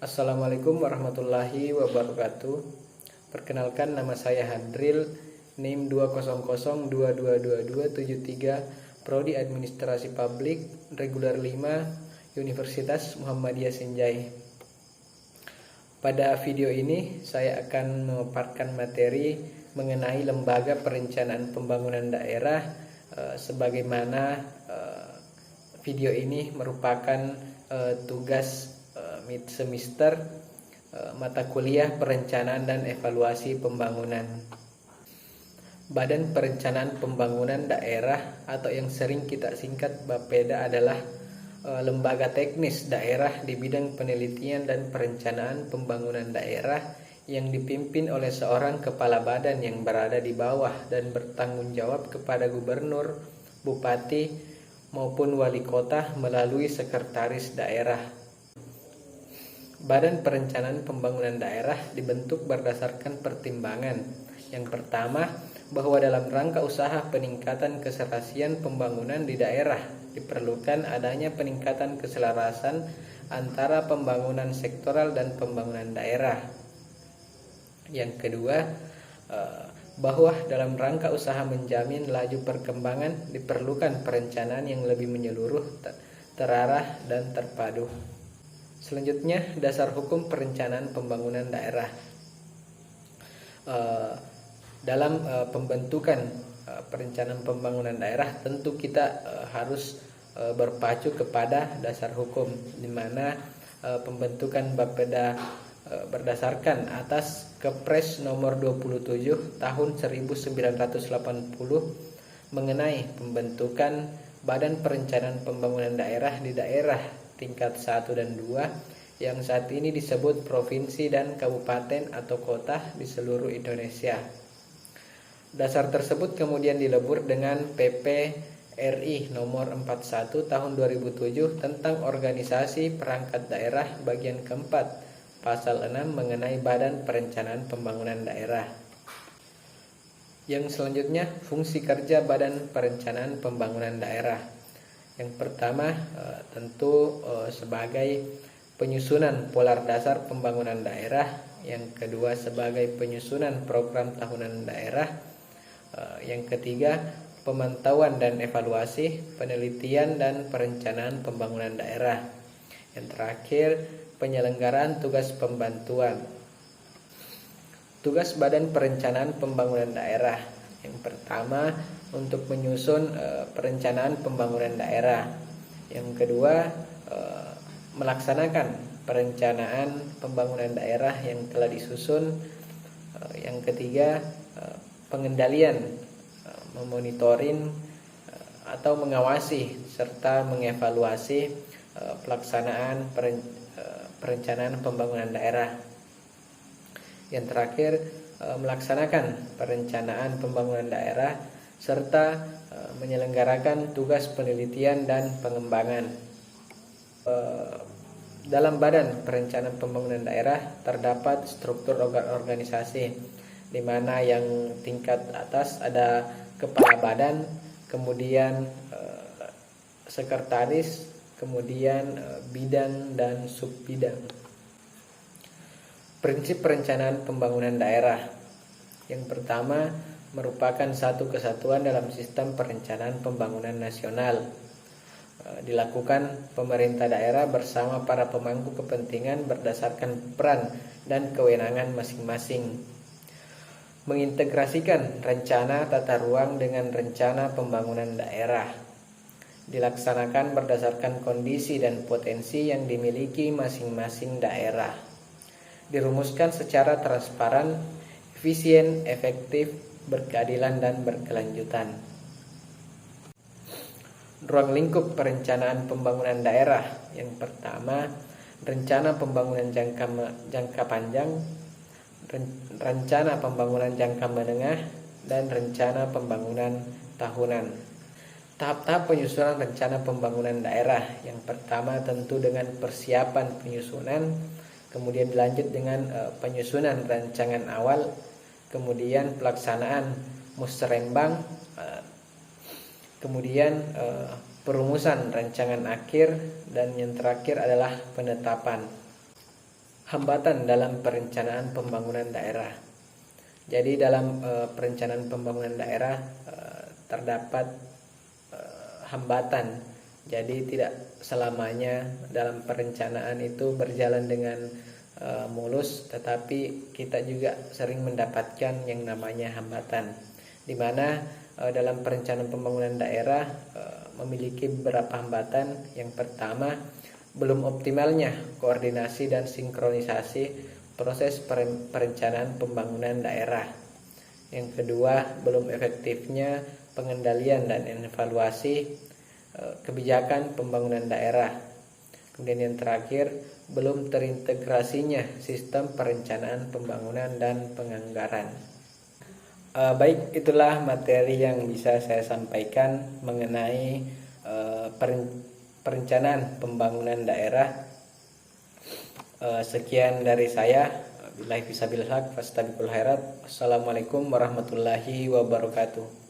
Assalamualaikum warahmatullahi wabarakatuh. Perkenalkan, nama saya Hadril, NIM 200222273, Prodi Administrasi Publik, Reguler 5, Universitas Muhammadiyah Senjai. Pada video ini saya akan memaparkan materi mengenai Lembaga Perencanaan Pembangunan Daerah, sebagaimana video ini merupakan tugas mid semester mata kuliah Perencanaan dan Evaluasi Pembangunan. Badan Perencanaan Pembangunan Daerah atau yang sering kita singkat Bapeda adalah lembaga teknis daerah di bidang penelitian dan perencanaan pembangunan daerah yang dipimpin oleh seorang kepala badan yang berada di bawah dan bertanggung jawab kepada gubernur, bupati, maupun wali kota melalui sekretaris daerah. Badan Perencanaan Pembangunan Daerah dibentuk berdasarkan pertimbangan. Yang pertama, bahwa dalam rangka usaha peningkatan keserasian pembangunan di daerah diperlukan adanya peningkatan keselarasan antara pembangunan sektoral dan pembangunan daerah. Yang kedua, bahwa dalam rangka usaha menjamin laju perkembangan diperlukan perencanaan yang lebih menyeluruh, terarah, dan terpadu. Selanjutnya, dasar hukum perencanaan pembangunan daerah. Dalam pembentukan perencanaan pembangunan daerah, tentu kita harus berpacu kepada dasar hukum, di mana pembentukan Bapeda berdasarkan atas Kepres nomor 27 tahun 1980 mengenai pembentukan Badan Perencanaan Pembangunan Daerah di daerah tingkat 1 dan 2 yang saat ini disebut provinsi dan kabupaten atau kota di seluruh Indonesia. Dasar tersebut kemudian dilebur dengan PP RI nomor 41 tahun 2007 tentang organisasi perangkat daerah bagian keempat, pasal 6 mengenai Badan Perencanaan Pembangunan Daerah. Yang selanjutnya, fungsi kerja Badan Perencanaan Pembangunan Daerah. Yang pertama, tentu sebagai penyusunan polar dasar pembangunan daerah. Yang kedua, sebagai penyusunan program tahunan daerah. Yang ketiga, pemantauan dan evaluasi, penelitian dan perencanaan pembangunan daerah. Yang terakhir, penyelenggaraan tugas pembantuan. Tugas Badan Perencanaan Pembangunan Daerah. Yang pertama, untuk menyusun perencanaan pembangunan daerah. Yang kedua, melaksanakan perencanaan pembangunan daerah yang telah disusun. Yang ketiga, pengendalian, memonitoring atau mengawasi serta mengevaluasi pelaksanaan perencanaan pembangunan daerah. Yang terakhir, melaksanakan perencanaan pembangunan daerah serta menyelenggarakan tugas penelitian dan pengembangan. Dalam Badan Perencanaan Pembangunan Daerah terdapat struktur organisasi, di mana yang tingkat atas ada kepala badan, kemudian sekretaris, kemudian bidang dan subbidang. Prinsip perencanaan pembangunan daerah. Yang pertama, merupakan satu kesatuan dalam sistem perencanaan pembangunan nasional. Dilakukan pemerintah daerah bersama para pemangku kepentingan berdasarkan peran dan kewenangan masing-masing. Mengintegrasikan rencana tata ruang dengan rencana pembangunan daerah. Dilaksanakan berdasarkan kondisi dan potensi yang dimiliki masing-masing daerah. Dirumuskan secara transparan, efisien, efektif, berkeadilan, dan berkelanjutan. Ruang lingkup perencanaan pembangunan daerah. Yang pertama, rencana pembangunan jangka panjang, rencana pembangunan jangka menengah, dan rencana pembangunan tahunan. Tahap-tahap penyusunan rencana pembangunan daerah. Yang pertama tentu dengan persiapan penyusunan, kemudian dilanjut dengan penyusunan rancangan awal, kemudian pelaksanaan musrembang, kemudian perumusan rancangan akhir, dan yang terakhir adalah penetapan. hambatan dalam perencanaan pembangunan daerah. Jadi dalam perencanaan pembangunan daerah terdapat hambatan. Jadi tidak selamanya dalam perencanaan itu berjalan dengan mulus, tetapi kita juga sering mendapatkan yang namanya hambatan, di mana dalam perencanaan pembangunan daerah memiliki beberapa hambatan. Yang pertama, belum optimalnya koordinasi dan sinkronisasi proses perencanaan pembangunan daerah. Yang kedua, belum efektifnya pengendalian dan evaluasi kebijakan pembangunan daerah. Kemudian yang terakhir, belum terintegrasinya sistem perencanaan pembangunan dan penganggaran. Baik, itulah materi yang bisa saya sampaikan mengenai perencanaan pembangunan daerah. Sekian dari saya. Billahi fisabilillah, fastabiqul khairat. Wassalamualaikum warahmatullahi wabarakatuh.